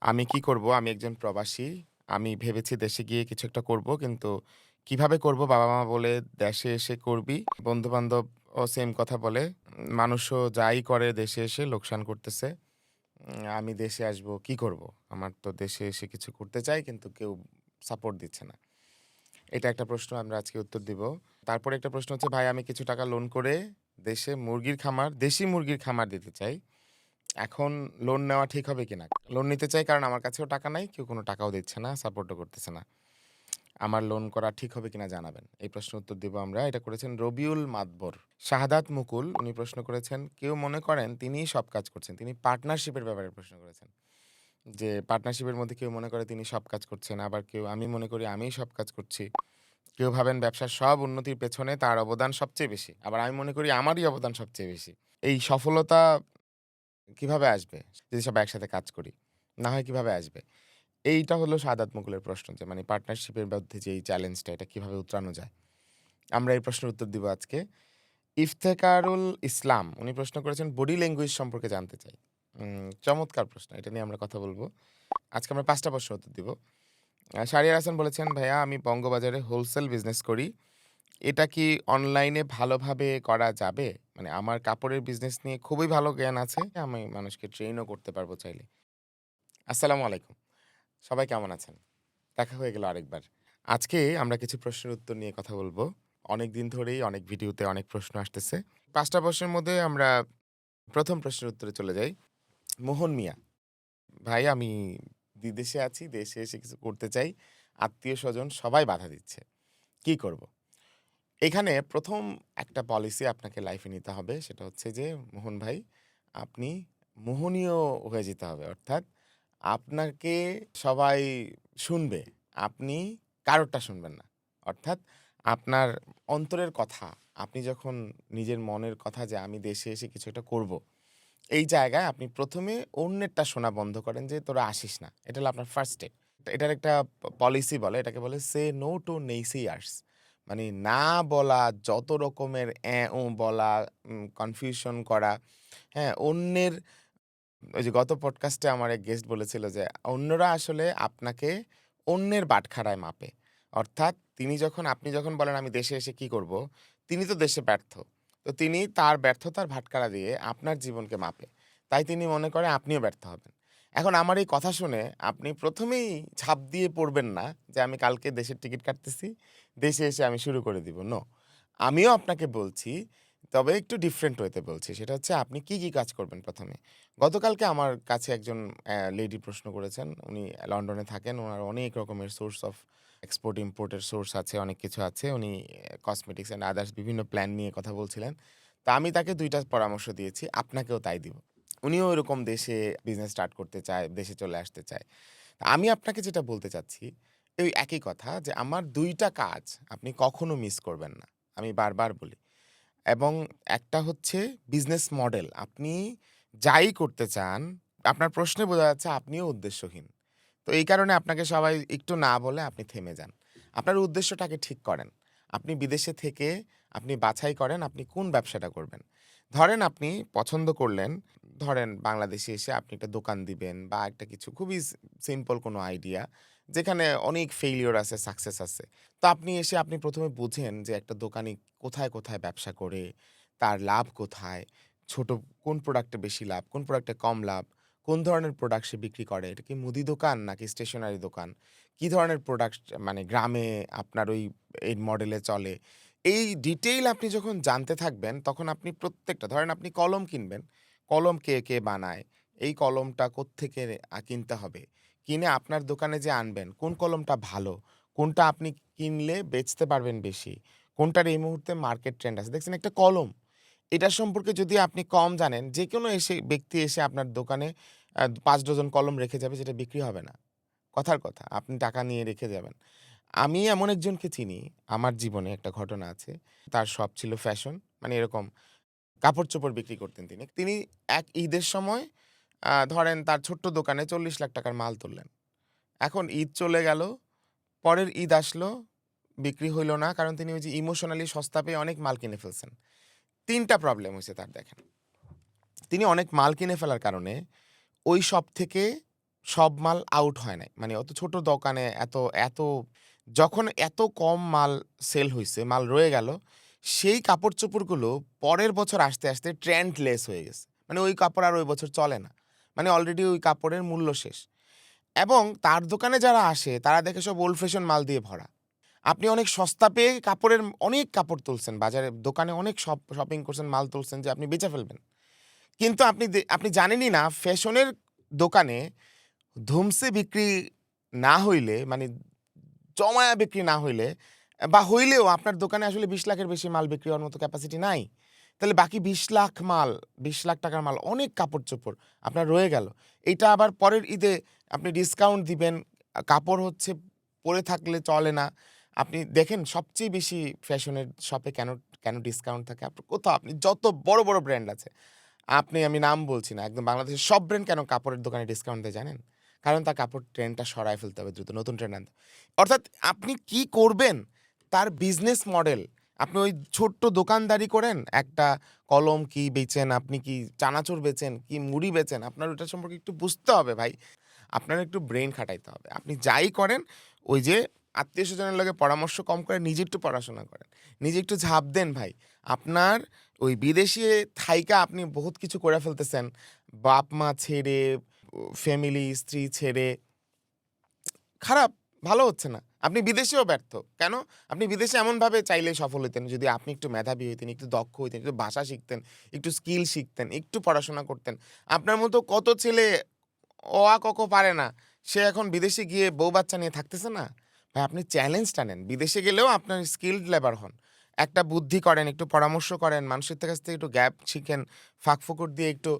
আমি কি করব? আমি একজন প্রবাসী। আমি ভেবেছি দেশে গিয়ে কিছু একটা করব। কিন্তু কিভাবে করব? বাবা-মা বলে, "দেশে এসে করবি।" বন্ধু-বান্ধবও সেম কথা বলে। মানুষও যাই করে দেশে এসে লোকসান করতেছে। আমি দেশে আসবো, কি করব? আমার তো দেশে এসে কিছু করতে চাই কিন্তু কেউ সাপোর্ট দিচ্ছে না। এটা একটা প্রশ্ন আমরা আজকে উত্তর দিব। তারপরে একটা প্রশ্ন হচ্ছে, ভাই আমি কিছু টাকা লোন করে দেশে দেশি মুরগির খামার দিতে চাই। এখন লোন নেওয়া ঠিক হবে কিনা? লোন নিতে চাই কারণ আমার কাছেও টাকা নাই। কেউ কোনো টাকাও দিচ্ছে না, সাপোর্টও করতেছে না। আমার লোন করা ঠিক হবে কিনা জানাবেন। এই প্রশ্নের উত্তর দিব আমরা। এটা করেছেন রবিউল মাদবর। শাহাদাত মুকুল উনি প্রশ্ন করেছেন, কেউ মনে করেন তিনিই সব কাজ করছেন। তিনি পার্টনারশিপ এর ব্যাপারে প্রশ্ন করেছেন। যে পার্টনারশিপ এর মধ্যে কেউ মনে করে তিনি সব কাজ করছেন। আবার কেউ আমি মনে করি আমিই সব কাজ করছি। কেউ ভাবেন ব্যবসার সব উন্নতির পেছনে তার অবদান সবচেয়ে বেশি। আবার আমি মনে করি আমারই অবদান সবচেয়ে বেশি। এই সফলতা কিভাবে আসবে? যদি সবাই একসাথে কাজ করি। না হয় কিভাবে আসবে? এইটা হলো শাহাদাত মুকুলের প্রশ্ন যে মানে পার্টনারশিপের মধ্যে যে এই চ্যালেঞ্জটা এটা কিভাবে উতরানো যায়? আমরা এই প্রশ্নের উত্তর দিব আজকে। ইফতেখারুল ইসলাম উনি প্রশ্ন করেছেন বডি ল্যাঙ্গুয়েজ সম্পর্কে জানতে চাই। চমৎকার প্রশ্ন। এটা নিয়ে আমরা কথা বলব। আজকে আমরা ৫ টা প্রশ্নের উত্তর দিব। শাহরিয়ার হাসান বলেছেন, "ভাইয়া আমি বঙ্গবাজারে হোলসেল বিজনেস করি। এটা কি অনলাইনে ভালোভাবে করা যাবে? মানে আমার কাপড়ের বিজনেস নিয়ে খুবই ভালো জ্ঞান আছে। আমি মানুষকে ট্রেইনও করতে পারবো চাইলে।" আসসালামু আলাইকুম। সবাই কেমন আছেন? দেখা হয়ে গেল আরেকবার। আজকে আমরা কিছু প্রশ্নের উত্তর নিয়ে কথা বলবো। অনেকদিন ধরেই অনেক ভিডিওতে অনেক প্রশ্ন আসতেছে। ৫ টা প্রশ্নের মধ্যে আমরা ১ম প্রশ্নের উত্তরে চলে যাই। মোহন মিয়া, "ভাই আমি বিদেশে আছি, দেশে এসে কিছু করতে চাই। আত্মীয়স্বজন সবাই বাধা দিচ্ছে। কি করব?" এখানে ১ম একটা পলিসি আপনাকে লাইফে নিতে হবে। সেটা হচ্ছে যে, মোহন ভাই আপনি মোহনীয় হয়ে যেতে হবে। অর্থাৎ আপনাকে সবাই শুনবে। আপনি কারোরটা শুনবেন না। অর্থাৎ আপনার অন্তরের কথা, আপনি যখন নিজের মনের কথা যে আমি দেশে এসে কিছু একটা করব। এই জায়গায় আপনি ১ম এ অন্যেরটা শোনা বন্ধ করেন যে, "তোরা আসিস না।" এটা হলো আপনার ফার্স্ট স্টেপ। এটার একটা পলিসি বলে, এটাকে বলে সে নো টু নেইসেয়ার্স। মানে না বলা, যত রকমের ও বলা, কনফিউশন করা, হ্যাঁ? ওই যে গত পডকাস্টে আমার এক গেস্ট বলেছিল যে, অন্যরা আসলে আপনাকে অন্যের বাটখারায় মাপে। অর্থাৎ আপনি যখন বলেন, "আমি দেশে এসে কি করব?" তিনি তো দেশে ব্যর্থ। তো তিনি তার ব্যর্থতার ভাটখারা দিয়ে আপনার জীবনকে মাপে। তাই তিনি মনে করে আপনিও ব্যর্থ হবেন। এখন আমার এই কথা শুনে আপনি ১ম এই ঝাঁপ দিয়ে পড়বেন না যে, "আমি কালকে দেশের টিকিট কাটতেছি। দেশে এসে আমি শুরু করে দিব।" নো। আমিও আপনাকে বলছি, তবে একটু ডিফারেন্ট ওয়েতে বলছি। সেটা হচ্ছে আপনি কি কাজ করবেন ১ম এ? গতকালকে আমার কাছে একজন লেডি প্রশ্ন করেছেন। উনি লন্ডনে থাকেন। উনার অনেক রকমের সোর্স অফ এক্সপোর্ট ইম্পোর্ট এর সোর্স আছে, অনেক কিছু আছে। উনি কসমেটিক্স অ্যান্ড আদার্স বিভিন্ন প্ল্যান নিয়ে কথা বলছিলেন। তো আমি তাকে ২ টা পরামর্শ দিয়েছি। আপনাকেও তাই দিব। উনিও ওইরকম দেশে বিজনেস স্টার্ট করতে চায়, দেশে চলে আসতে চায়। তা আমি আপনাকে যেটা বলতে চাচ্ছি, ওই একই কথা যে আমার ২ টা কাজ আপনি কখনো মিস করবেন না। আমি বারবার বলি। এবং একটা হচ্ছে বিজনেস মডেল। আপনি যাই করতে চান, আপনার প্রশ্নে বোঝা যাচ্ছে আপনিও উদ্দেশ্যহীন। তো এই কারণে আপনাকে সবাই একটু না বলে আপনি থেমে যান। আপনার উদ্দেশ্যটাকে ঠিক করেন। আপনি বিদেশে থেকে আপনি বাছাই করেন আপনি কোন ব্যবসাটা করবেন। ধরেন আপনি পছন্দ করলেন, ধরেন বাংলাদেশে এসে আপনি একটা দোকান দিবেন বা একটা কিছু খুবই সিম্পল কোনো আইডিয়া যেখানে অনেক ফেইলিউর আছে, সাকসেস আছে। তো আপনি ১ম এ বুঝেন যে একটা দোকানি কোথায় ব্যবসা করে, তার লাভ কোথায়, ছোট কোন প্রোডাক্টে বেশি লাভ, কোন প্রোডাক্টে কম লাভ, কোন ধরনের প্রোডাক্ট সে বিক্রি করে। এটা কি মুদি দোকান নাকি স্টেশনারি দোকান? কি ধরনের প্রোডাক্ট মানে গ্রামে আপনার এই মডেলে চলে। এই ডিটেইল আপনি যখন জানতে থাকবেন তখন আপনি প্রত্যেকটা ধরেন আপনি কলম কিনবেন। কলম কে বানায়? এই কলমটা কোত্থেকে কিনতে হবে? কিনে আপনার দোকানে যে আনবেন, কোন কলমটা ভালো? কোনটা আপনি কিনলে বেচতে পারবেন বেশি? কোনটার এই মুহূর্তে মার্কেট ট্রেন্ড আছে? দেখছেন একটা কলম। এটার সম্পর্কে যদি আপনি কম জানেন, যেকোনো ব্যক্তি এসে আপনার দোকানে ৫ ডজন কলম রেখে যাবে যেটা বিক্রি হবে না। কথার কথা। আপনি টাকা নিয়ে রেখে যাবেন। আমি এমন একজনকে চিনি, আমার জীবনে একটা ঘটনা আছে। তার শপ ছিল ফ্যাশন। মানে এরকম কাপড়-চোপড় বিক্রি করতেন তিনি। তিনি এক ঈদের সময় ধরেন তার ছোট্ট দোকানে ৳৪০,০০,০০০ র মাল তুললেন। এখন ঈদ চলে গেল। পরের ঈদ আসলো, বিক্রি হইল না। কারণ তিনি ওই যে ইমোশনালি সস্তা পেয়ে অনেক মাল কিনে ফেলছেন। ৩ টা প্রবলেম হইছে তার দেখেন। তিনি অনেক মাল কিনে ফেলার কারণে ওই শপ থেকে সব মাল আউট হয় নাই। মানে অত ছোট দোকানে এত যখন এত কম মাল সেল হইছে, মাল রয়ে গেল, সেই কাপড়-চোপড়গুলো পরের বছর আসতে ট্রেন্ডলেস হয়ে গেছে। মানে ওই কাপড় আর ওই বছর চলে না। মানে অলরেডি ওই কাপড়ের মূল্য শেষ। এবং তার দোকানে যারা আসে তারা দেখে সব ওল্ড ফ্যাশন মাল দিয়ে ভরা। আপনি অনেক সস্তা পেয়ে কাপড়ের অনেক কাপড় তুলছেন। বাজারে দোকানে অনেক শপিং করছেন, মাল তুলছেন যে আপনি বেচে ফেলবেন। কিন্তু আপনি জানেনই না ফ্যাশনের দোকানে ধুমসে বিক্রি না হইলে মানে জমায়া বিক্রি না হইলে বা হইলেও আপনার দোকানে আসলে ২০ লাখের বেশি মাল বিক্রি হওয়ার মতো ক্যাপাসিটি নাই। তাহলে বাকি ২০ লাখ মাল, ২০ লাখ টাকার মাল অনেক কাপড়-চোপড় আপনার রয়ে গেল। এইটা আবার পরের ঈদে আপনি ডিসকাউন্ট দিবেন। কাপড় হচ্ছে পরে থাকলে চলে না। আপনি দেখেন সবচেয়ে বেশি ফ্যাশনের শপে কেন ডিসকাউন্ট থাকে? কোথাও আপনি যত বড় ব্র্যান্ড আছে, আমি নাম বলছি না। একদম বাংলাদেশের সব ব্র্যান্ড কেন কাপড়ের দোকানে ডিসকাউন্ট দেয় জানেন? কারণ তার কাপড় ট্রেন্ডটা সরায় ফেলতে হবে দ্রুত, নতুন ট্রেন্ড আনতে। অর্থাৎ আপনি কি করবেন? তার বিজনেস মডেল। আপনি ওই ছোট্ট দোকানদারি করেন, একটা কলম কি বেচেন, আপনি কি চানাচুর বেচেন, কি মুড়ি বেচেন, আপনার ওটা সম্পর্কে একটু বুঝতে হবে ভাই। আপনার একটু ব্রেইন খাটাইতে হবে। আপনি যাই করেন, ওই যে আত্মীয়স্বজনের লগে পরামর্শ কম করে নিজে একটু পড়াশোনা করেন। নিজে একটু ঝাঁপ দেন ভাই। আপনার ওই বিদেশে থাইকা আপনি বহুত কিছু করে ফেলতেছেন। বাপ-মা ছেড়ে, ফ্যামিলি, স্ত্রী ছেড়ে। খারাপ, ভালো হচ্ছে না। আপনি বিদেশেও ব্যর্থ। কেন? আপনি বিদেশে এমনভাবে চাইলেই সফল হইতেন যদি আপনি একটু মেধাবী হইতেন, একটু দক্ষ হইতেন, একটু ভাষা শিখতেন, একটু স্কিল শিখতেন, একটু পড়াশোনা করতেন। আপনার মতো কত ছেলে অ, আ, ক, খ পারে না। সে এখন বিদেশে গিয়ে বউ-বাচ্চা নিয়ে থাকতেছে না? ভাই আপনি চ্যালেঞ্জটা নেন। বিদেশে গেলেও আপনার স্কিলড লেবার হন। একটা বুদ্ধি করেন, একটু পরামর্শ করেন, মানুষের কাছ থেকে একটু গ্যাপ শিখেন। ফাঁক-ফোকর দিয়ে একটু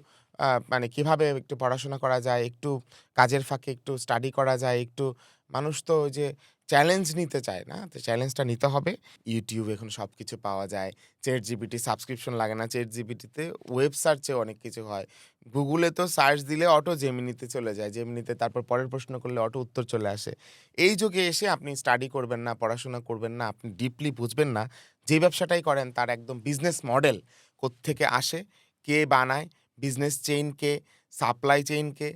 মানে কিভাবে একটু পড়াশোনা করা যায়, একটু কাজের ফাঁকে একটু স্টাডি করা যায়, একটু মানুষ তো ওই যে চ্যালেঞ্জ নিতে চায় না? তো চ্যালেঞ্জটা নিতে হবে। YouTube এখন সবকিছু পাওয়া যায়। ChatGPT সাবস্ক্রিপশন লাগে না। ChatGPT তে ওয়েব সার্চে অনেক কিছু হয়। গুগলে তো সার্চ দিলে অটো জেমিনিতে চলে যায়। জেমিনিতে তারপর পরের প্রশ্ন করলে অটো উত্তর চলে আসে। এই যুগে এসে আপনি স্টাডি করবেন না, পড়াশোনা করবেন না, আপনি ডিপলি বুঝবেন না। যে ব্যবসাটাই করেন তার একদম বিজনেস মডেল কোত্থেকে আসে, কে বানায়, বিজনেস চেইন কে, সাপ্লাই চেইন কে,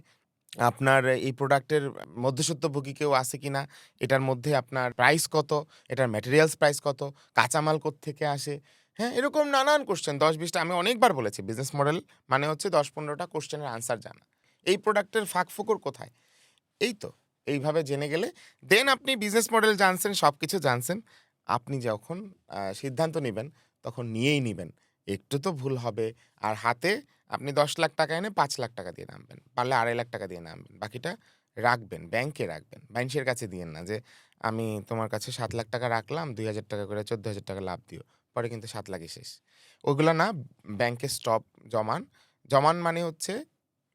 আপনার এই প্রোডাক্টের মধ্যস্বত্বভোগী কেউ আছে কিনা, এটার মধ্যে আপনার প্রাইস কত, এটার ম্যাটেরিয়ালস প্রাইস কত, কাঁচামাল কোত্থেকে আসে, হ্যাঁ? এরকম নানান কোয়েশ্চেন ১০-২০ টা আমি অনেকবার বলেছি বিজনেস মডেল মানে হচ্ছে ১০-১৫ টা কোয়েশ্চেনের আনসার জানা। এই প্রোডাক্টের ফাঁকফোকর কোথায়? এই তো। এইভাবে জেনে গেলে দেন আপনি বিজনেস মডেল জানছেন, সবকিছু জানছেন। আপনি যখন সিদ্ধান্ত নিবেন তখন নিয়েই নিবেন। একটু তো ভুল হবে। আর হাতে আপনি ৳১০,০০,০০০ এনে ৳৫,০০,০০০ দিয়ে নামবেন। পারলে ৳২,৫,০০,০০০ দিয়ে নামবেন। বাকিটা রাখবেন, ব্যাংকে রাখবেন। মাইনষের কাছে দিয়েন না যে, "আমি তোমার কাছে ৳৭,০০,০০০ রাখলাম, ৳২,০০০ করে ৳১৪,০০০ লাভ দিও।" পরে কিন্তু ৭ লাখই শেষ। ওগুলা না, ব্যাংকে জমান। জমান মানে হচ্ছে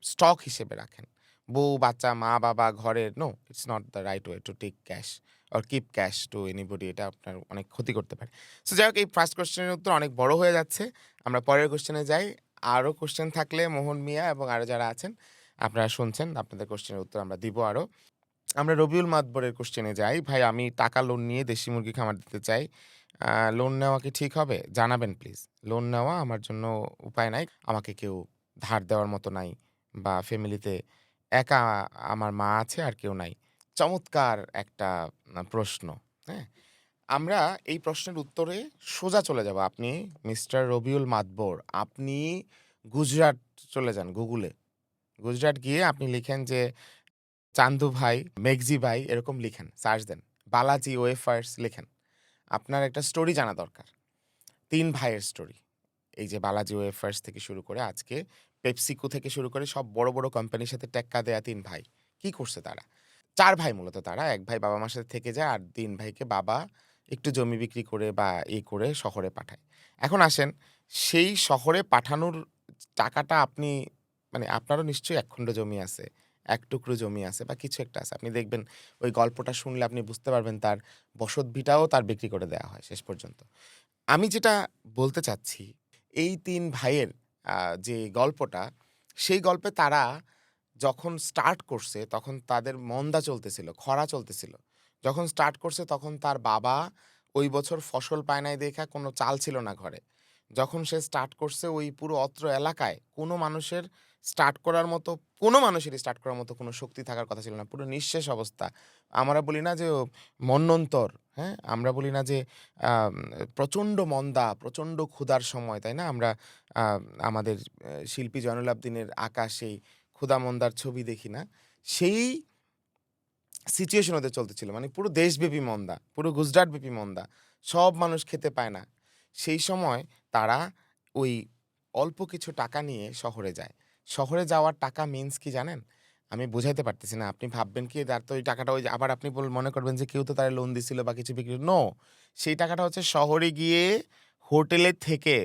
স্টক হিসেবে রাখেন। বউ, বাচ্চা, মা-বাবা, ঘরের no, it's not the right way to take cash or keep cash to anybody. এটা আপনার অনেক ক্ষতি করতে পারে। সো যাই হোক, এই ফার্স্ট কোয়েশ্চেনের উত্তর অনেক বড় হয়ে যাচ্ছে। আমরা পরের কোয়েশ্চেনে যাই। আরো কোয়েশ্চেন থাকলে মোহন মিয়া এবং আরো যারা আছেন আপনারা শুনছেন, আপনাদের কোয়েশ্চেনের উত্তর আমরা দিব আরো। আমরা রবিউল মাতবরের কোয়েশ্চেনে যাই। ভাই আমি টাকা লোন নিয়ে দেশি মুরগি খামার দিতে চাই। লোন নেওয়া কি ঠিক হবে? জানাবেন প্লিজ। লোন নেওয়া আমার জন্য উপায় নাই। আমাকে কেউ ধার দেওয়ার মতো নাই বা ফ্যামিলিতে একা আমার মা আছে আর কেউ নাই। চমৎকার একটা প্রশ্ন, হ্যাঁ? আমরা এই প্রশ্নের উত্তরে সোজা চলে যাব। আপনি মিস্টার রবিউল মাতবর, আপনি গুজরাট চলে যান গুগলে। গুজরাট গিয়ে আপনি লিখেন যে চান্দু ভাই, মেঘজি ভাই এরকম লিখেন, সার্চ দেন। বালাজি ওয়েফার্স লিখেন। আপনার একটা স্টোরি জানা দরকার। ৩ ভাইয়ের স্টোরি। এই যে বালাজি ওয়েফার্স থেকে শুরু করে আজকে পেপসিকো থেকে শুরু করে সব বড় কোম্পানির সাথে টেক্কা দেয়া ৩ ভাই। কি করছে তারা? ৪ ভাই মূলত তারা। ১ ভাই বাবা-মার সাথে থেকে যায় আর ৩ ভাইকে বাবা একটু জমি বিক্রি করে বা করে শহরে পাঠায়। এখন আসেন, সেই শহরে পাঠানোর টাকাটা আপনি মানে আপনারও নিশ্চয়ই ১ খণ্ড জমি আছে, ১ টুকরো জমি আছে বা কিছু একটা আছে। আপনি দেখবেন ওই গল্পটা শুনলে আপনি বুঝতে পারবেন তার বসতভিটাও তার বিক্রি করে দেয়া হয় শেষ পর্যন্ত। আমি যেটা বলতে চাচ্ছি, এই ৩ ভাইয়ের আ যে গল্পটা, সেই গল্পে তারা যখন স্টার্ট করছে, তখন তাদের মন্দা চলতেছিল, খরা চলতেছিল। যখন স্টার্ট করছে, তখন তার বাবা ওই বছর ফসল পায় নাই দেইখা কোনো চাল ছিল না ঘরে। যখন সে স্টার্ট করছে, ওই পুরো অত্র এলাকায় কোনো মানুষের স্টার্ট করার মতো কোনো মানুষেরই স্টার্ট করার মতো কোনো শক্তি থাকার কথা ছিল না। পুরো নিঃশেষ অবস্থা। আমরা বলি না যে মন্বন্তর, হ্যাঁ? আমরা বলি না যে আম প্রচণ্ড মন্দা, প্রচণ্ড ক্ষুধার সময়, তাই না? আমরা আ আমাদের শিল্পী জয়নুল আবেদিনের আঁকা সেই ক্ষুধা-মন্দার ছবি দেখি না? সেই সিচুয়েশন ওদের চলতেছিল। মানে পুরো দেশব্যাপী মন্দা, পুরো গুজরাটব্যাপী মন্দা। সব মানুষ খেতে পায় না। সেই সময় তারা ওই অল্প কিছু টাকা নিয়ে শহরে যায়। শহরে যাওয়ার টাকা মিনস কি জানেন? আমি বুঝাইতে পারতেছি না। আপনি ভাববেন কি তার তো ওই টাকাটা ওই যে আবার আপনি মনে করবেন যে কেউ তো তারে লোন দিছিল বা কিছু বিক্রি নো! সেই টাকাটা হচ্ছে শহরে গিয়ে হোটেলে থেকে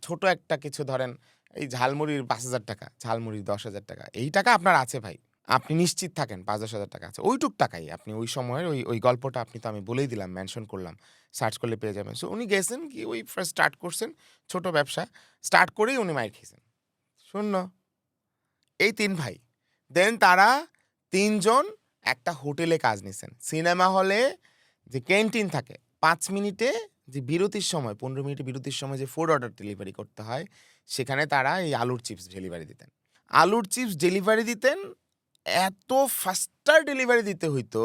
ছোট একটা কিছু ধরেন এই ঝালমুড়ির ৳৫,০০০, ঝালমুড়ির ৳১০,০০০ এই টাকা আপনার আছে ভাই। আপনি নিশ্চিত থাকেন ৳৫,০০০-১০,০০০ আছে। ওইটুক টাকাই আপনি ওই সময়ের ওই গল্পটা আপনি তো আমি বলেই দিলাম, মেনশন করলাম। সার্চ করলে পেয়ে যাবেন। সো উনি গেছেন কি ওই ফার্স্ট স্টার্ট করছেন ছোট ব্যবসা। স্টার্ট করেই উনি মাইর খাইছেন। শূন্য। এই ৩ ভাই। দেন তারা ৩ জন একটা হোটেলে কাজ নিছেন। সিনেমা হলে যে ক্যান্টিন থাকে ৫ মিনিটে যে বিরতির সময় ১৫ মিনিটের বিরতির সময় যে ফুড অর্ডার ডেলিভারি করতে হয়, সেখানে তারা এই আলুর চিপস ডেলিভারি দিতেন। আলুর চিপস ডেলিভারি দিতেন, এত ফাস্টার ডেলিভারি দিতে হইতো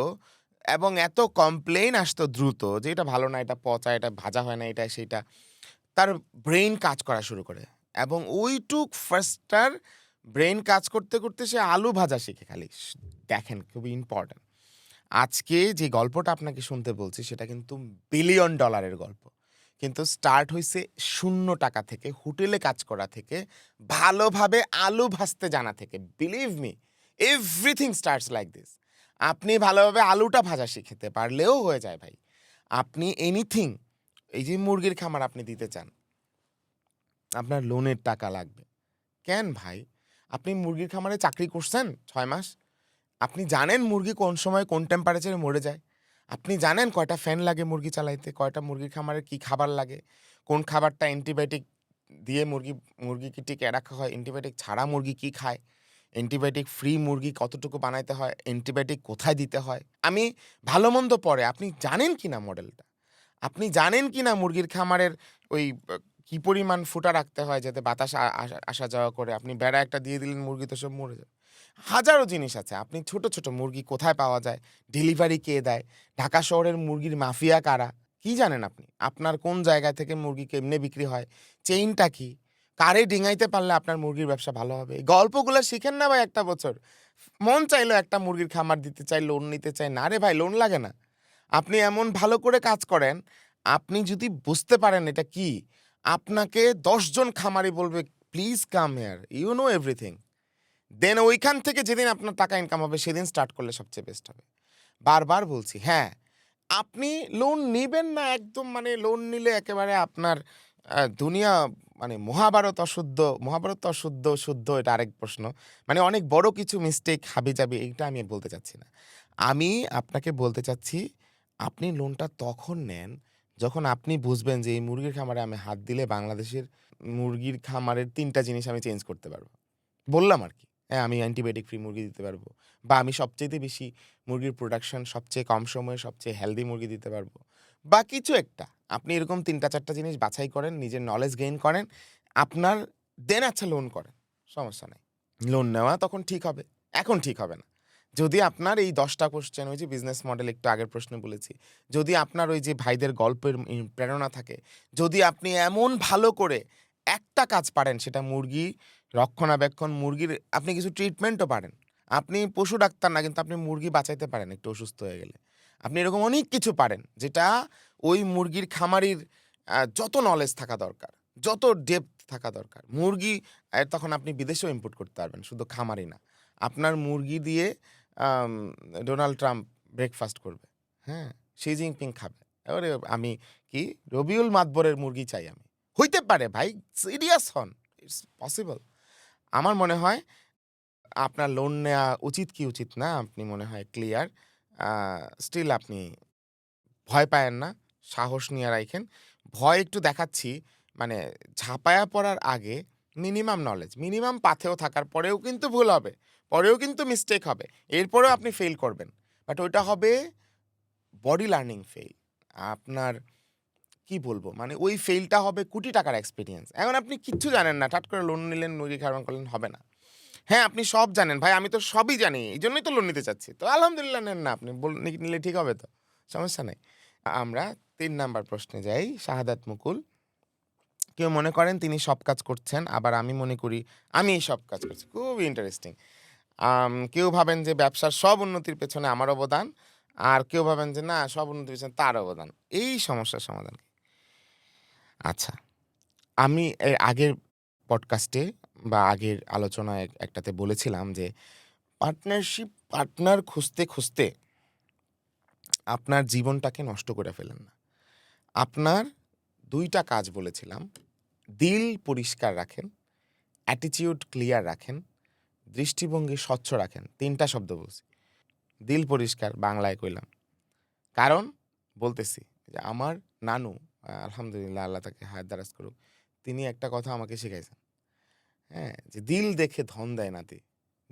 এবং এত কমপ্লেইন আসতো দ্রুত যে এটা ভালো না, এটা পচা, এটা ভাজা হয় না, এটা সেইটা। তার ব্রেইন কাজ করা শুরু করে এবং ওইটুক ফাস্টার ব্রেইন কাজ করতে, করতে সে আলু ভাজা শিখে খালি। দেখেন খুবই ইম্পোর্টেন্ট। আজকে যে গল্পটা আপনাকে শুনতে বলছি সেটা কিন্তু বিলিয়ন ডলারের গল্প। কিন্তু স্টার্ট হইছে ৳0 থেকে, হোটেলে কাজ করা থেকে, ভালোভাবে আলু ভাজতে জানা থেকে। Believe me, everything starts like this. আপনি ভালোভাবে আলুটা ভাজা শিখতে পারলেও হয়ে যায় ভাই। আপনি এনিথিং, এই যে মুরগির খামার আপনি দিতে চান, আপনার লোনের টাকা লাগবে। কেন ভাই? আপনি মুরগির খামারে চাকরি করছেন ৬ মাস? আপনি জানেন মুরগি কোন সময় কোন টেম্পারেচারে মরে যায়? আপনি জানেন কয়টা ফ্যান লাগে মুরগি চালাইতে? কয়টা মুরগির খামারে কি খাবার লাগে? কোন খাবারটা অ্যান্টিবায়োটিক দিয়ে মুরগিকে টিকিয়ে রাখা হয়? অ্যান্টিবায়োটিক ছাড়া মুরগি কি খায়? অ্যান্টিবায়োটিক ফ্রি মুরগি কতটুকু বানাইতে হয়? অ্যান্টিবায়োটিক কোথায় দিতে হয়? আমি ভালো-মন্দ পরে আপনি জানেন কিনা মডেলটা? আপনি জানেন কিনা মুরগির খামারের ওই কি পরিমাণ ফুটা রাখতে হয় যাতে বাতাস আসা যাওয়া করে? আপনি বেড়া একটা দিয়ে দিলেন মুরগি তো সব মরে যাবে। হাজারো জিনিস আছে। আপনি ছোট, ছোট মুরগি কোথায় পাওয়া যায়? ডেলিভারি কে দেয়? ঢাকা শহরের মুরগির মাফিয়া কারা? কি জানেন আপনি? আপনার কোন জায়গা থেকে মুরগি কেমনে বিক্রি হয়? চেইনটা কি? কারে ডিঙাইতে পারলে আপনার মুরগির ব্যবসা ভালো হবে? এই গল্পগুলা শিখেন না ভাই একটা বছর। মন চাইলো একটা মুরগির খামার দিতে চাই, লোন নিতে চাই। না রে ভাই, লোন লাগে না। আপনি এমন ভালো করে কাজ করেন, আপনি যদি বুঝতে পারেন এটা কি, আপনাকে ১০ জন খামারি বলবে, "please come here, you know everything." Then ওইখান থেকে যেদিন আপনার টাকা ইনকাম হবে সেদিন স্টার্ট করলে সবচেয়ে বেস্ট হবে। বারবার বলছি, হ্যাঁ, আপনি লোন নিবেন না একদম, মানে লোন নিলে একেবারে আপনার দুনিয়া মানে মহাভারত অশুদ্ধ, শুদ্ধ এটা আরেক প্রশ্ন। মানে অনেক বড় কিছু মিস্টেক হাবিজাবি এইটা আমি বলতে চাচ্ছি না। আমি আপনাকে বলতে চাচ্ছি, আপনি লোনটা তখন নেন যখন আপনি বুঝবেন যে এই মুরগির খামারে আমি হাত দিলে বাংলাদেশের মুরগির খামারের ৩ টা জিনিস আমি চেঞ্জ করতে পারব। বললাম আরকি। হ্যাঁ, আমি অ্যান্টিবায়োটিক ফ্রি মুরগি দিতে পারবো। বা আমি সবচাইতে বেশি মুরগির প্রোডাকশন সবচেয়ে কম সময়ে সবচেয়ে হেলথি মুরগি দিতে পারবো। বা কিছু একটা। আপনি এরকম ৩ টা ৪ টা জিনিস বাছাই করেন, নিজের নলেজ গেইন করেন। আপনার দেন আচ্ছা লোন করেন। সমস্যা নাই। লোন নেওয়া তখন ঠিক হবে। এখন ঠিক হবে না। যদি আপনার এই ১০ টা কোয়েশ্চেন ওই যে বিজনেস মডেল একটু আগের প্রশ্নে বলেছি। যদি আপনার ওই যে ভাইদের গল্পের প্রেরণা থাকে, যদি আপনি এমন ভালো করে একটা কাজ পারেন সেটা মুরগি রক্ষণাবেক্ষণ, মুরগির আপনি কিছু ট্রিটমেন্টও পারেন। আপনি পশু ডাক্তার না কিন্তু আপনি মুরগি বাঁচাইতে পারেন একটু অসুস্থ হয়ে গেলে। আপনি এরকম অনেক কিছু পারেন যেটা ওই মুরগির খামারির যত নলেজ থাকা দরকার, যত ডেপথ থাকা দরকার। মুরগি তখন আপনি বিদেশেও ইম্পোর্ট করতে পারবেন, শুধু খামারি না। আপনার মুরগি দিয়ে আম ডোনাল্ড ট্রাম্প ব্রেকফাস্ট করবে। হ্যাঁ? শি জিনপিং খাবে। ওরে আমি কি রবিউল মাতবরের মুরগি চাই আমি। হইতে পারে ভাই, সিরিয়াস হন। It's possible. আমার মনে হয় আপনার লোন নেয়া উচিত কি উচিত না আপনি মনে হয় ক্লিয়ার। আ স্টিল আপনি ভয় পায়েন না। সাহস নিয়ে রাইখেন। ভয় একটু দেখাচ্ছি মানে ঝাঁপায়া পড়ার আগে মিনিমাম নলেজ, মিনিমাম পাথেয় থাকার পরেও কিন্তু ভুল হবে। পরেও কিন্তু মিস্টেক হবে। এরপরেও আপনি ফেইল করবেন। বাট ওইটা হবে বডি লার্নিং ফেইল। আপনার কি বলবো? মানে ওই ফেইলটা হবে কোটি টাকার এক্সপেরিয়েন্স। এখন আপনি কিচ্ছু জানেন না। ঠাট করে লোন নিলেন, মুরগি খামার করলেন, হবে না। হ্যাঁ, আপনি সব জানেন। ভাই আমি তো সবই জানি। এইজন্যই তো লোন নিতে চাচ্ছি। তো আলহামদুলিল্লাহ নেন না আপনি। নিলে ঠিক হবে তো। সমস্যা নাই। আমরা ৩ নাম্বার প্রশ্নে যাই। শাহাদাত মুকুল। কেউ মনে করেন তিনি সব কাজ করছেন, আবার আমি মনে করি আমিই সব কাজ করছি। খুবই ইন্টারেস্টিং। কেউ ভাবেন যে ব্যবসার সব উন্নতির পেছনে আমার অবদান। আর কেউ ভাবেন যে না সব উন্নতির পেছনে তার অবদান। এই সমস্যার সমাধান কি? আচ্ছা, আমি এর আগের পডকাস্টে বা আগের আলোচনায় একটাতে বলেছিলাম যে পার্টনার খুঁজতে, খুঁজতে আপনার জীবনটাকে নষ্ট করে ফেলেন না। আপনার ২ টা কাজ বলেছিলাম। দিল পরিষ্কার রাখেন, অ্যাটিটিউড ক্লিয়ার রাখেন, দৃষ্টিভঙ্গি স্বচ্ছ রাখেন। ৩ টা শব্দ বলছি। দিল পরিষ্কার বাংলায় কইলাম। কারণ বলতেছি যে আমার নানু আলহামদুলিল্লাহ আল্লাহ তাকে হায়াত দারাজ করুক। তিনি একটা কথা আমাকে শিখাইছেন। হ্যাঁ? যে দিল দেখে ধন দেয় নাতি।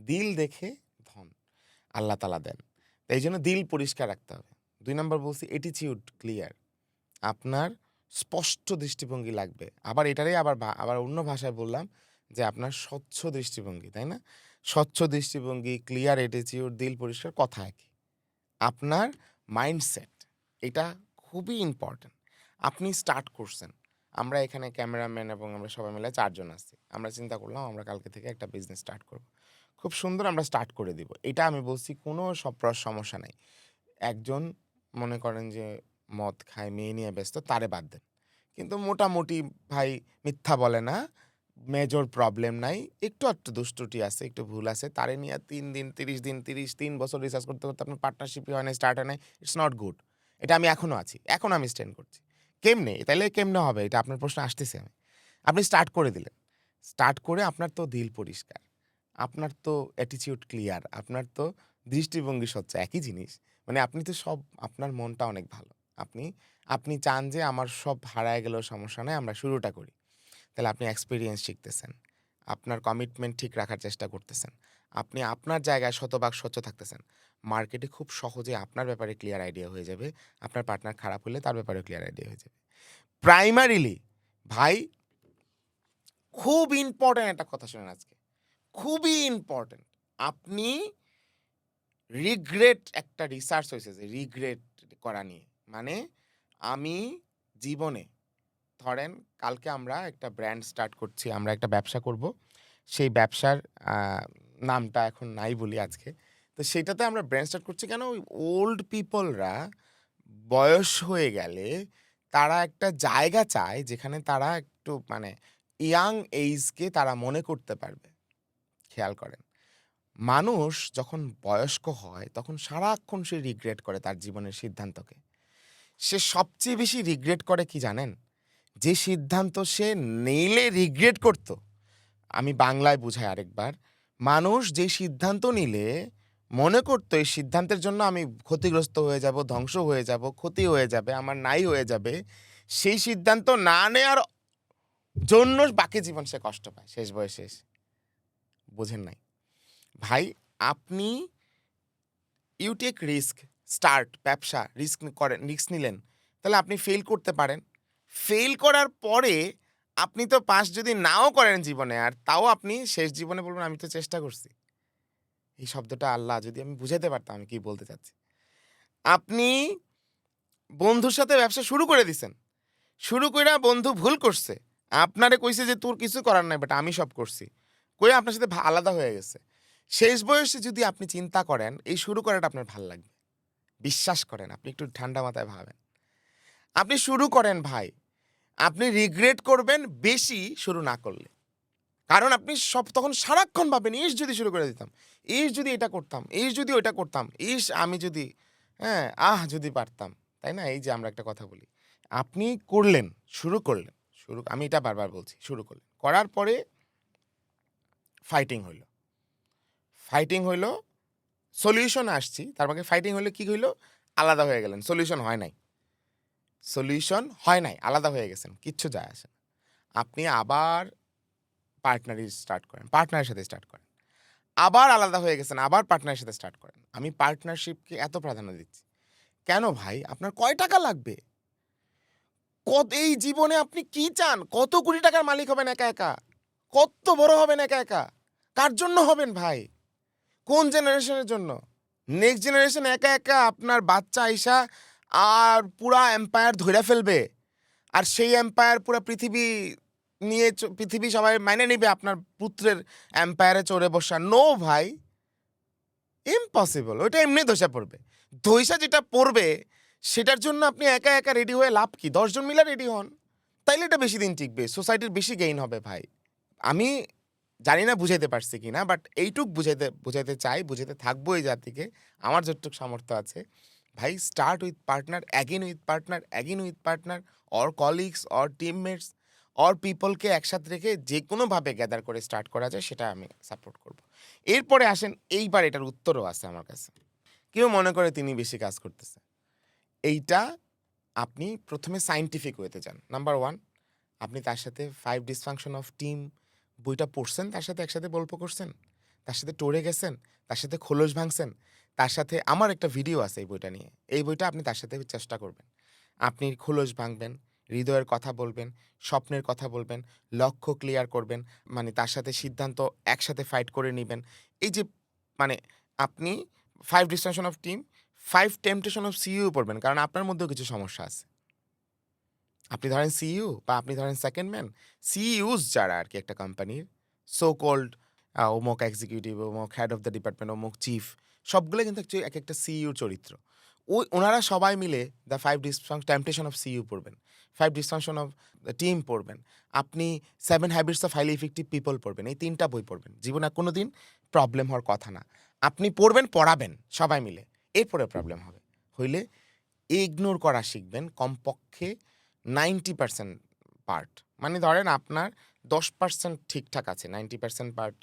দিল দেখে ধন আল্লাহ তাআলা দেন। তো এইজন্য দিল পরিষ্কার রাখতে হবে। ২ নাম্বার বলছি অ্যাটিটিউড ক্লিয়ার। আপনার স্পষ্ট দৃষ্টিভঙ্গি লাগবে। আবার এটারই আবার অন্য ভাষায় বললাম যে আপনার স্বচ্ছ দৃষ্টিভঙ্গি, তাই না? স্বচ্ছ দৃষ্টিভঙ্গি, ক্লিয়ার অ্যাটিটিউড, দিল পরিষ্কার কথা একই। আপনার মাইন্ডসেট এটা খুবই ইম্পর্টেন্ট। আপনি স্টার্ট করছেন। আমরা এখানে ক্যামেরাম্যান এবং আমরা সবাই মিলে ৪ জন আছি। আমরা চিন্তা করলাম আমরা কালকে থেকে একটা বিজনেস স্টার্ট করব। খুব সুন্দর আমরা স্টার্ট করে দিব। এটা আমি বলছি কোনো সমস্যা নাই। একজন মনে করেন যে মদ খায়, মেয়ে নিয়ে ব্যস্ত, তারে বাদ দেন। কিন্তু মোটামুটি ভাই মিথ্যা বলে না, মেজর প্রবলেম নাই। একটু আধটু দুষ্টুটি আছে, একটু ভুল আছে। তারে নিয়ে ৩ দিন, ৩০ দিন, ৩ বছর রিসার্চ করতে, করতে আপনার পার্টনারশিপই হয় নাই, স্টার্ট হয় নাই। It's not good. এটা আমি এখনো আছি। এখনো আমি স্ট্যান্ড করছি। কেমনে? তাইলে কেমনে হবে? এটা আপনার প্রশ্ন আসতেছে আমি। আপনি স্টার্ট করে দিলেন। স্টার্ট করে আপনার তো দিল পরিষ্কার। আপনার তো অ্যাটিটিউড ক্লিয়ার। আপনার তো দৃষ্টিভঙ্গি স্বচ্ছ। একই জিনিস। মানে আপনি তো সব আপনার মনটা অনেক ভালো। আপনি আপনি চান যে আমার সব হারায় গেলেও সমস্যা নাই, আমরা শুরুটা করি। তাহলে আপনি এক্সপেরিয়েন্স শিখতেছেন। আপনার কমিটমেন্ট ঠিক রাখার চেষ্টা করতেছেন। আপনি আপনার জায়গায় শতভাগ স্বচ্ছ থাকতেছেন। মার্কেটে খুব সহজে আপনার ব্যাপারে ক্লিয়ার আইডিয়া হয়ে যাবে। আপনার পার্টনার খারাপ হলে তার ব্যাপারেও ক্লিয়ার আইডিয়া হয়ে যাবে। প্রাইমারিলি ভাই খুব ইম্পোর্টেন্ট একটা কথা শোনেন আজকে। খুবই ইম্পোর্টেন্ট। আপনি একটা রিসার্চ হইছে যে রিগ্রেট করা নিয়ে। মানে আমি জীবনে ধরেন কালকে আমরা একটা ব্র্যান্ড স্টার্ট করছি। আমরা একটা ব্যবসা করব। সেই ব্যবসার আ নামটা এখন নাই বলি আজকে। তো সেটাতে আমরা ব্র্যান্ড স্টার্ট করছি কেন? ওই ওল্ড পিপলরা বয়স হয়ে গেলে তারা একটা জায়গা চায় যেখানে তারা একটু মানে ইয়াং এইজকে তারা মনে করতে পারবে। খেয়াল করেন। মানুষ যখন বয়স্ক হয় তখন সারাক্ষণ সে রিগ্রেট করে তার জীবনের সিদ্ধান্তকে। সে সবচেয়ে বেশি রিগ্রেট করে কি জানেন? যে সিদ্ধান্ত সে নিলে রিগ্রেট করত। আমি বাংলায় বুঝাই আরেকবার। মানুষ যে সিদ্ধান্ত নিলে মনে করত এই সিদ্ধান্তের জন্য আমি ক্ষতিগ্রস্ত হয়ে যাব, ধ্বংস হয়ে যাব, ক্ষতি হয়ে যাবে, আমার নাই হয়ে যাবে। সেই সিদ্ধান্ত না নেয়ার জন্য বাকি জীবন সে কষ্ট পায় শেষ বয়সে এসে। বোঝেন নাই? ভাই আপনি ইউ টেক রিস্ক, ব্যবসা রিস্ক নিলেন। তাহলে আপনি ফেইল করতে পারেন। ফেইল করার পরে আপনি তো পাস যদি নাও করেন জীবনে আর তাও আপনি শেষ জীবনে বলবেন আমি তো চেষ্টা করছি। এই শব্দটা আল্লাহ যদি আমি বুঝাইতে পারতাম আমি কি বলতে চাচ্ছি। আপনি বন্ধুর সাথে ব্যবসা শুরু করে দিছেন। শুরু কইরা বন্ধু ভুল করছে। আপনারে কইছে যে তোর কিছু করার নাই বাট আমি সব করছি। কইরা আপনার সাথে আলাদা হয়ে গেছে। শেষ বয়সে যদি আপনি চিন্তা করেন এই শুরু করাটা আপনার ভাল লাগবে। বিশ্বাস করেন আপনি একটু ঠান্ডা মাথায় ভাবেন। আপনি শুরু করেন ভাই। আপনি রিগ্রেট করবেন বেশি শুরু না করলে। কারণ আপনি তখন সারাক্ষণ ভাবেন, "ইস! যদি শুরু করে দিতাম। ইস! যদি এটা করতাম। ইস! যদি ওইটা করতাম। ইস! আমি যদি হ্যাঁ, যদি পারতাম।" তাই না? এই যে আমরা একটা কথা বলি। আপনি করলেন, শুরু করলেন। আমি এটা বারবার বলছি। শুরু করলেন। করার পরে ফাইটিং হইল। ফাইটিং হইল, সলিউশন আসছি। তার মানে ফাইটিং হইলে কি হইল? আলাদা হয়ে গেলেন। সলিউশন হয় নাই। আলাদা হয়ে গেছেন। কিচ্ছু যায় আসে না। আপনি আবার পার্টনারের সাথে স্টার্ট করেন। আবার আলাদা হয়ে গেছেন, আবার পার্টনারের সাথে স্টার্ট করেন। আমি পার্টনারশিপকে এত প্রাধান্য দিচ্ছি। কেন ভাই? আপনার কয় টাকা লাগবে? এই জীবনে আপনি কি চান? কত কোটি টাকার মালিক হবেন একা, একা? কত বড় হবেন একা, একা? কার জন্য হবেন ভাই? কোন জেনারেশনের জন্য? নেক্সট জেনারেশন একা, একা আপনার বাচ্চা আইসা আর পুরা এম্পায়ার ধইরা ফেলবে। আর সেই এম্পায়ার পুরা পৃথিবী নিয়ে পৃথিবী সবাই মাইনে নিবে আপনার পুত্রের এম্পায়ারে চড়ে বসা। নো ভাই, ইম্পসিবল। ওইটা এমনি ধইসা পড়বে। ধইসা যেটা পড়বে সেটার জন্য আপনি একা, একা রেডি হয়ে লাভ কি? ১০ জন মিলে রেডি হন। তাইলে এটা বেশি দিন টিকবে। সোসাইটির বেশি গেইন হবে ভাই। আমি জানি না বুঝাইতে পারছি কিনা, বাট এইটুক বুঝাইতে চাই, বুঝাইতে থাকবো এই জাতিকে। আমার যতটুক সামর্থ্য আছে। ভাই, start with partner, again with partner, again with partner or colleagues or teammates or পিপলকে একসাথে রেখে যেকোনোভাবে গ্যাদার করে স্টার্ট করা যায় সেটা আমি সাপোর্ট করব। এরপরে আসেন, এইবার এটার উত্তরও আছে আমার কাছে। কেউ মনে করে তিনি বেশি কাজ করতেছে। এইটা আপনি ১ম এ সায়েন্টিফিক ওয়েতে যান। নাম্বার 1, আপনি তার সাথে 5 ডিসফাংশন অফ টিম বইটা পড়ছেন, তার সাথে একসাথে গল্প করছেন, তার সাথে ট্যুরে গেছেন, তার সাথে খোলস ভাঙছেন, তার সাথে আমার একটা ভিডিও আছে এই বইটা নিয়ে। এই বইটা আপনি তার সাথে চেষ্টা করবেন। আপনি খোলস ভাঙবেন, হৃদয়ের কথা বলবেন, স্বপ্নের কথা বলবেন, লক্ষ্য ক্লিয়ার করবেন, মানে তার সাথে সিদ্ধান্ত একসাথে ফাইট করে নিবেন। এই যে মানে আপনি 5 dysfunction of team, 5 temptation of CEO পড়বেন। কারণ আপনার মধ্যেও কিছু সমস্যা আছে। আপনি ধরেন সিইও বা আপনি ধরেন সেকেন্ড ম্যান, সিইওস যারা আরকি একটা কোম্পানির সো কল্ড অমুক এক্সিকিউটিভ, অমুক হেড অফ দ্য ডিপার্টমেন্ট, অমুক চিফ, সবগুলো কিন্তু অ্যাকচুয়ালি একেকটা সিইওর চরিত্র। ওনারা সবাই মিলে দ্য 5 টেম্পটেশন অফ সিইও পড়বেন, 5 ডিসফাংশন অফ দ্য টিম পড়বেন। আপনি 7 habits of highly effective people পড়বেন। এই ৩ টা বই পড়বেন। জীবনে কোনোদিন প্রবলেম হওয়ার কথা না। আপনি পড়বেন, পড়াবেন সবাই মিলে। এরপরে প্রবলেম হবে। হইলে ইগনোর করা শিখবেন কমপক্ষে 90% পার্ট। মানে ধরেন আপনার 10% ঠিকঠাক আছে, 90% পার্ট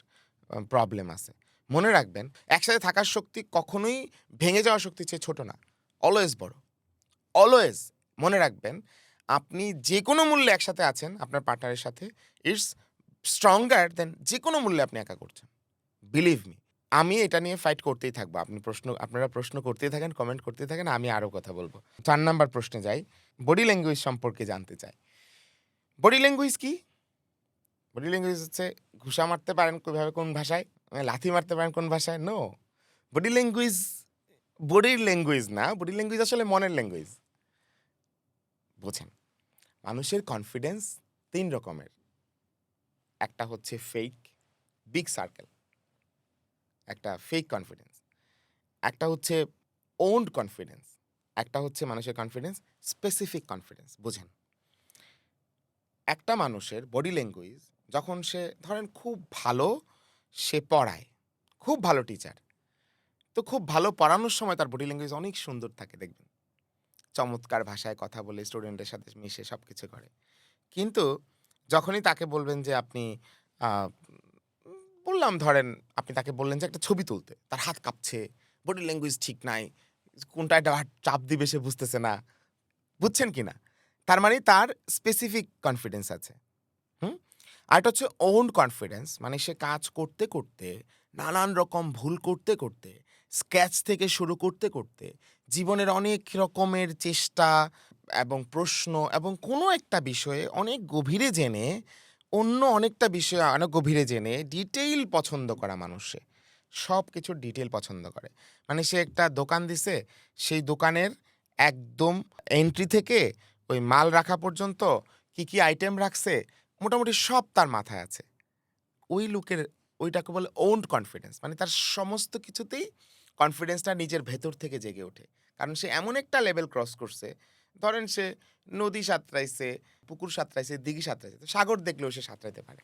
প্রবলেম আছে। মনে রাখবেন, একসাথে থাকার শক্তি কখনোই ভেঙে যাওয়ার শক্তির চেয়ে ছোট না। অলওয়েজ বড়। অলওয়েজ মনে রাখবেন, আপনি যেকোনো মূল্যে একসাথে আছেন আপনার পার্টনারের সাথে, ইটস স্ট্রঙ্গার দেন যেকোনো মূল্যে আপনি একা করছেন। Believe me. আমি এটা নিয়ে ফাইট করতেই থাকবো। আপনারা প্রশ্ন করতেই থাকেন, কমেন্ট করতেই থাকেন, আমি আরও কথা বলবো। ৪ নাম্বার প্রশ্নে যাই। বডি ল্যাঙ্গুয়েজ সম্পর্কে জানতে চাই। বডি ল্যাঙ্গুয়েজ কি? বডি ল্যাঙ্গুয়েজ হচ্ছে ঘুষা মারতে পারেন কিভাবে, কোন ভাষায়? লাথি মারতে পারেন কোন ভাষায়? নো। বডি ল্যাঙ্গুয়েজ বডির ল্যাঙ্গুয়েজ না। বডি ল্যাঙ্গুয়েজ আসলে মনের ল্যাঙ্গুয়েজ। বোঝেন, মানুষের কনফিডেন্স ৩ রকমের। একটা হচ্ছে ফেক, বিগ সার্কেল, একটা ফেক কনফিডেন্স। একটা হচ্ছে ওন্ড কনফিডেন্স, একটা হচ্ছে মানুষের কনফিডেন্স স্পেসিফিক কনফিডেন্স। বোঝেন, একটা মানুষের বডি ল্যাঙ্গুয়েজ যখন সে ধরেন খুব ভালো সে পড়ায়, খুব ভালো টিচার, তো খুব ভালো পড়ানোর সময় তার বডি ল্যাঙ্গুয়েজ অনেক সুন্দর থাকে দেখবেন। চমৎকার ভাষায় কথা বলে, স্টুডেন্টের সাথে মিশে সব কিছু করে। কিন্তু যখনই তাকে বলবেন যে আপনি আ বললাম ধরেন আপনি তাকে বললেন যে একটা ছবি তুলতে, তার হাত কাঁপছে, বডি ল্যাঙ্গুয়েজ ঠিক নাই, কোনটায় চাপ দিবে সে বুঝতেছে না। বুঝছেন কিনা? তার মানে তার স্পেসিফিক কনফিডেন্স আছে। হুম? আরেকটা হচ্ছে ওন কনফিডেন্স, মানে সে কাজ করতে, করতে নানান রকম ভুল করতে, করতে স্কেচ থেকে শুরু করতে, করতে জীবনের অনেক রকমের চেষ্টা এবং প্রশ্ন এবং কোনো একটা বিষয়ে অনেক গভীরে জেনে, অন্য অনেকটা বিষয়ে অনেক গভীরে জেনে ডিটেইল পছন্দ করা মানুষ সে। সবকিছুর ডিটেইল পছন্দ করে। মানে সে একটা দোকান দিছে, সেই দোকানের একদম এন্ট্রি থেকে ওই মাল রাখা পর্যন্ত কি, কি আইটেম রাখছে মোটামুটি সব তার মাথায় আছে। ওই লোকের ওইটাকে বলে ওন্ড কনফিডেন্স। মানে তার সমস্ত কিছুতেই কনফিডেন্সটা নিজের ভেতর থেকে জেগে ওঠে। কারণ সে এমন একটা লেভেল ক্রস করছে, ধরেন সে নদী সাঁতরাইছে, পুকুর সাঁতরাইছে, দিঘি সাঁতরাইছে। তো সাগর দেখলেও সে সাঁতরাইতে পারে।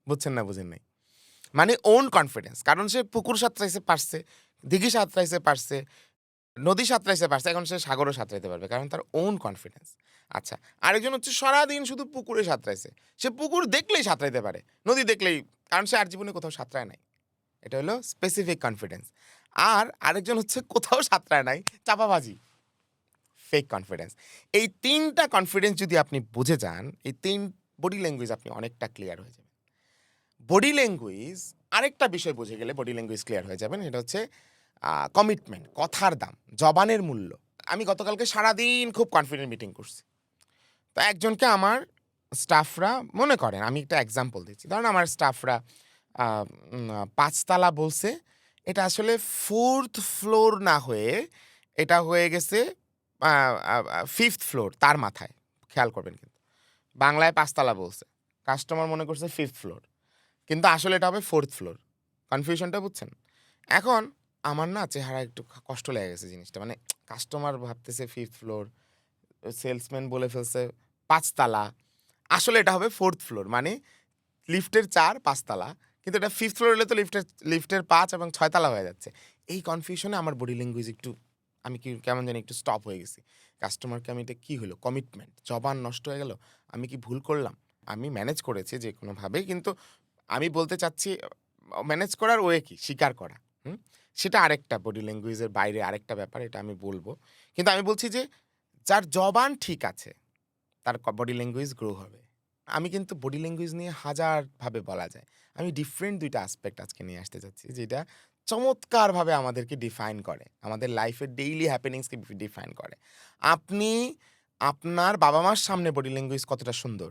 বুঝছেন না বুঝেন নাই? মানে ওন কনফিডেন্স। কারণ সে পুকুর সাঁতরাইছে পারছে, দিঘি সাঁতরাইছে পারছে, নদী সাঁতরাইতে পারছে, এখন সে সাগরও সাঁতরাইতে পারবে। কারণ তার ওন কনফিডেন্স। আচ্ছা, আরেকজন হচ্ছে সারাদিন শুধু পুকুরে সাঁতরাইছে। সে পুকুর দেখলেই সাঁতরাইতে পারে, নদী দেখলেই, কারণ সে আর জীবনে কোথাও সাঁতরায় নাই। এটা হলো স্পেসিফিক কনফিডেন্স। আর আরেকজন হচ্ছে কোথাও সাঁতরায় নাই, চাপাবাজি, ফেক কনফিডেন্স। এই ৩ টা কনফিডেন্স যদি আপনি বুঝে যান, এই ৩ বডি ল্যাঙ্গুয়েজ আপনি অনেকটা ক্লিয়ার হয়ে যাবেন। বডি ল্যাঙ্গুয়েজ, আরেকটা বিষয় বুঝে গেলে বডি ল্যাঙ্গুয়েজ ক্লিয়ার হয়ে যাবেন। এটা হচ্ছে কমিটমেন্ট, কথার দাম, জবানের মূল্য। আমি গতকালকে সারাদিন খুব কনফিডেন্ট মিটিং করছি। তো একজনকে আমার স্টাফরা মনে করেন আমি একটা এক্সাম্পল দিচ্ছি। ধরেন আমার স্টাফরা আ ৫ তালা বলছে। এটা আসলে 4th ফ্লোর না হয়ে এটা হয়ে গেছে আ আ আ 5th ফ্লোর তার মাথায়। খেয়াল করবেন কিন্তু। বাংলায় ৫ তালা বলছে। কাস্টমার মনে করছে 5th ফ্লোর। কিন্তু আসলে এটা হবে 4th ফ্লোর। কনফিউশনটা বুঝছেন? এখন আমার না চেহারা একটু কষ্ট লেগে গেছে জিনিসটা। মানে কাস্টমার ভাবতেছে 5th ফ্লোর, সেলসম্যান বলে ফেলছে ৫ তালা। আসলে এটা হবে 4th ফ্লোর। মানে লিফটের ৪, ৫ তালা। কিন্তু এটা 5th ফ্লোর হলে তো লিফটের ৫ এবং ৬ তালা হয়ে যাচ্ছে। এই কনফিউশনে আমার বডি ল্যাঙ্গুয়েজ একটু আমি কেমন জানি একটু স্টপ হয়ে গেছি। কাস্টমারকে আমি এটা কি হলো? কমিটমেন্ট, জবান নষ্ট হয়ে গেল। আমি কি ভুল করলাম? আমি ম্যানেজ করেছি যেকোনোভাবে। কিন্তু আমি বলতে চাচ্ছি ম্যানেজ করার ওয়ে কি? স্বীকার করা। হুম? সেটা আরেকটা বডি ল্যাঙ্গুয়েজের বাইরে আরেকটা ব্যাপার, এটা আমি বলব। কিন্তু আমি বলছি যে যার জবান ঠিক আছে তার বডি ল্যাঙ্গুয়েজ গ্রো হবে। আমি কিন্তু বডি ল্যাঙ্গুয়েজ নিয়ে হাজারভাবে বলা যায়। আমি ডিফারেন্ট ২ টা অ্যাসপেক্ট আজকে নিয়ে আসতে চাচ্ছি, যেটা চমৎকারভাবে আমাদেরকে ডিফাইন করে। আমাদের লাইফের ডেইলি হ্যাপেনিংস কে ডিফাইন করে। আপনি আপনার বাবা-মার সামনে বডি ল্যাঙ্গুয়েজ কতটা সুন্দর,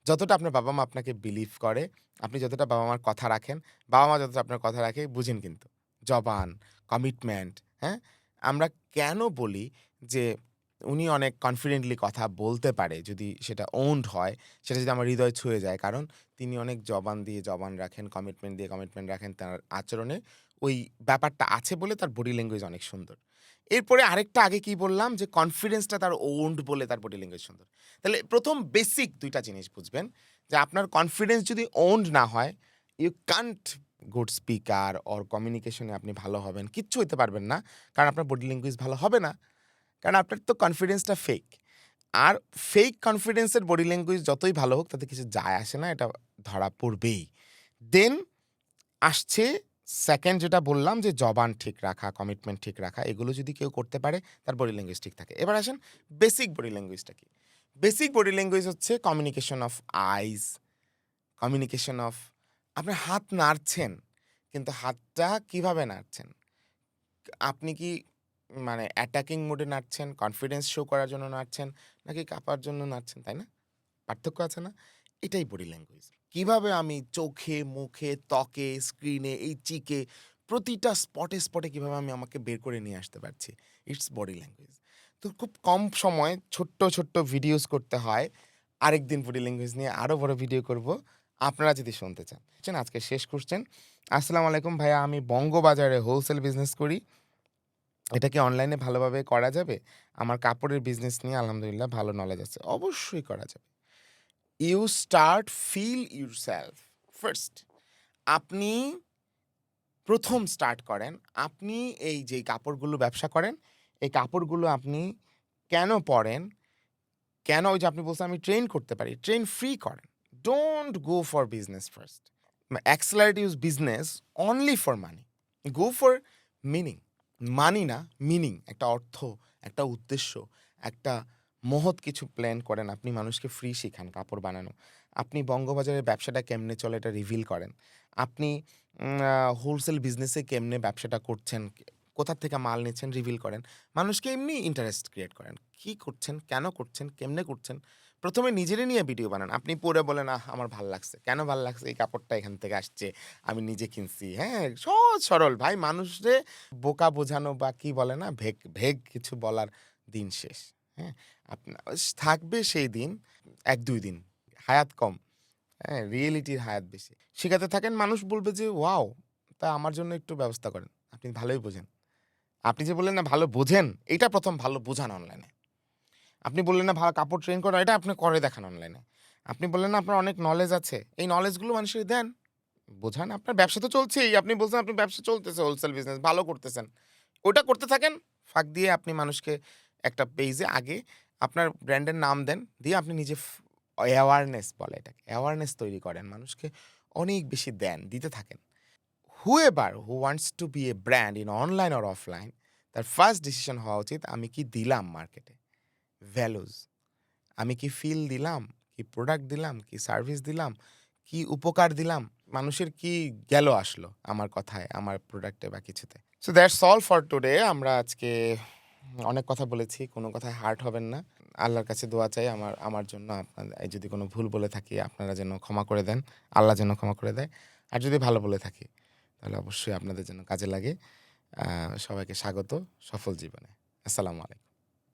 যতটা আপনার বাবা-মা আপনাকে বিলিভ করে, আপনি যতটা বাবা-মার কথা রাখেন, বাবা-মা যতটা আপনার কথা রাখে, বুঝেন কিন্তু। জবান, কমিটমেন্ট, হ্যাঁ? আমরা কেন বলি যে উনি অনেক কনফিডেন্টলি কথা বলতে পারে যদি সেটা ওন্ড হয়, সেটা যদি আমার হৃদয় ছুঁয়ে যায়। কারণ তিনি অনেক জবান দিয়ে জবান রাখেন, কমিটমেন্ট দিয়ে কমিটমেন্ট রাখেন। তার আচরণে ওই ব্যাপারটা আছে বলে তার বডি ল্যাঙ্গুয়েজ অনেক সুন্দর। এরপরে আরেকটা আগে কি বললাম যে কনফিডেন্সটা তার ওন্ড বলে তার বডি ল্যাঙ্গুয়েজ সুন্দর। তাহলে ১ম বেসিক ২ টা জিনিস বুঝবেন যে আপনার কনফিডেন্স যদি ওন্ড না হয়, you can't good speaker or communication এ আপনি ভালো হবেন। কিচ্ছু হইতে পারবেন না। কারণ আপনার বডি ল্যাঙ্গুয়েজ ভালো হবে না। কারণ আপনার তো কনফিডেন্সটা ফেক। আর ফেক কনফিডেন্সের বডি ল্যাঙ্গুয়েজ যতই ভালো হোক তাতে কিছু যায় আসে না। এটা ধরা পড়বেই। দেন আসছে 2nd যেটা বললাম যে জবান ঠিক রাখা, কমিটমেন্ট ঠিক রাখা, এগুলো যদি কেউ করতে পারে তার বডি ল্যাঙ্গুয়েজ ঠিক থাকে। এবার আসেন বেসিক বডি ল্যাঙ্গুয়েজটা কি? বেসিক বডি ল্যাঙ্গুয়েজ হচ্ছে communication of eyes, communication of আপনার হাত নাড়ছেন, কিন্তু হাতটা কিভাবে নাড়ছেন? আপনি কি মানে অ্যাটাকিং মোডে নাড়ছেন, কনফিডেন্স শো করার জন্য নাড়ছেন, নাকি কাঁপার জন্য নাড়ছেন, তাই না? পার্থক্য আছে না? এটাই বডি ল্যাঙ্গুয়েজ। কিভাবে আমি চোখে, মুখে, ত্বকে, স্ক্রিনে, এই চিকে প্রতিটা স্পটে কিভাবে আমি আমাকে বের করে নিয়ে আসতে পারছি। It's body language. তো খুব কম সময় ছোট্ট ভিডিওস করতে হয়। আরেকদিন বডি ল্যাঙ্গুয়েজ নিয়ে আরো বড় ভিডিও করব। আপনারা যদি শুনতে চান। আজকে শেষ কোয়েশ্চেন। আসসালামু আলাইকুম ভাইয়া, আমি বঙ্গবাজারে হোলসেল বিজনেস করি। এটা কি অনলাইনে ভালোভাবে করা যাবে? আমার কাপড়ের বিজনেস নিয়ে আলহামদুলিল্লাহ ভালো নলেজ আছে। অবশ্যই করা যাবে। You start feel yourself first. আপনি ১ম স্টার্ট করেন। আপনি এই যে কাপড়গুলো ব্যবসা করেন, এই কাপড়গুলো আপনি কেন পড়েন? কেন ওই যে আপনি বলছেন আমি ট্রেন করতে পারি। ট্রেন ফ্রি করেন। Don't go for business first. accelerate use business only for money. Go for meaning. মানি না, মিনিং, একটা অর্থ, একটা উদ্দেশ্য, একটা মহৎ কিছু প্ল্যান করেন। আপনি মানুষকে ফ্রি শিখান কাপড় বানানো। আপনি বঙ্গবাজারের ব্যবসাটা কেমনে চলে এটা রিভিল করেন। আপনি হোলসেল বিজনেসে কেমনে ব্যবসাটা করছেন, কোথা থেকে মাল নিচ্ছেন রিভিল করেন। মানুষকে এমনি ইন্টারেস্ট ক্রিয়েট করেন। কি করছেন, কেন করছেন, কেমনে করছেন। ১ম এ নিজেরে নিয়ে ভিডিও বানান। আপনি পড়ে বলেন, আমার ভাল লাগছে। কেন ভাল লাগছে? এই কাপড়টা এখান থেকে আসছে। আমি নিজে কিনছি। হ্যাঁ? সহজ সরল ভাই, মানুষরে বোকা বোঝানো বা কি বলে না? ভেগ কিছু বলার দিন শেষ। হ্যাঁ? আপনা থাকবে সেই দিন ১-২ দিন। হায়াত কম। হ্যাঁ? রিয়েলিটির হায়াত বেশি। শিখাতে থাকেন, মানুষ বলবে যে, "ওয়াও! তা আমার জন্য একটু ব্যবস্থা করেন।" আপনি ভালোই বোঝেন। আপনি যে বললেন না ভালো বোঝেন, এইটা ১ম ভালো বোঝান অনলাইনে। আপনি বললেন না কাপড় ট্রেন করা, এটা আপনি করে দেখান অনলাইনে। আপনি বললেন না আপনার অনেক নলেজ আছে। এই নলেজগুলো মানুষকে দেন। বোঝান। আপনার ব্যবসা তো চলছেই। আপনি বলছেন আপনার ব্যবসা চলতেছে, হোলসেল বিজনেস ভালো করতেছেন। ওটা করতে থাকেন। ফাঁক দিয়ে আপনি মানুষকে একটা পেইজে আগে আপনার ব্র্যান্ডের নাম দেন। দিয়ে আপনি নিজে অ্যাওয়ারনেস বলে এটাকে। অ্যাওয়ারনেস তৈরি করেন। মানুষকে অনেক বেশি দেন, দিতে থাকেন। whoever who wants to be a brand in online or offline, তার ফার্স্ট ডিসিশন হওয়া উচিত আমি কি দিলাম মার্কেটে? ভ্যালুজ। আমি কি ফিল দিলাম? কি প্রোডাক্ট দিলাম? কি সার্ভিস দিলাম? কি উপকার দিলাম? মানুষের কি গেল আসলো আমার কথায়, আমার প্রোডাক্টে বা কিছুতে? So that's all for today. আমরা আজকে অনেক কথা বলেছি। কোনো কথায় হার্ট হবেন না। আল্লাহর কাছে দোয়া চাই আমার আমার জন্য। যদি কোনো ভুল বলে থাকি আপনারা যেন ক্ষমা করে দেন। আল্লাহ যেন ক্ষমা করে দেয়। আর যদি ভালো বলে থাকি তাহলে অবশ্যই আপনাদের জন্য কাজে লাগে। আ সবাইকে স্বাগত সফল জীবনে। আসসালামু আলাইকুম।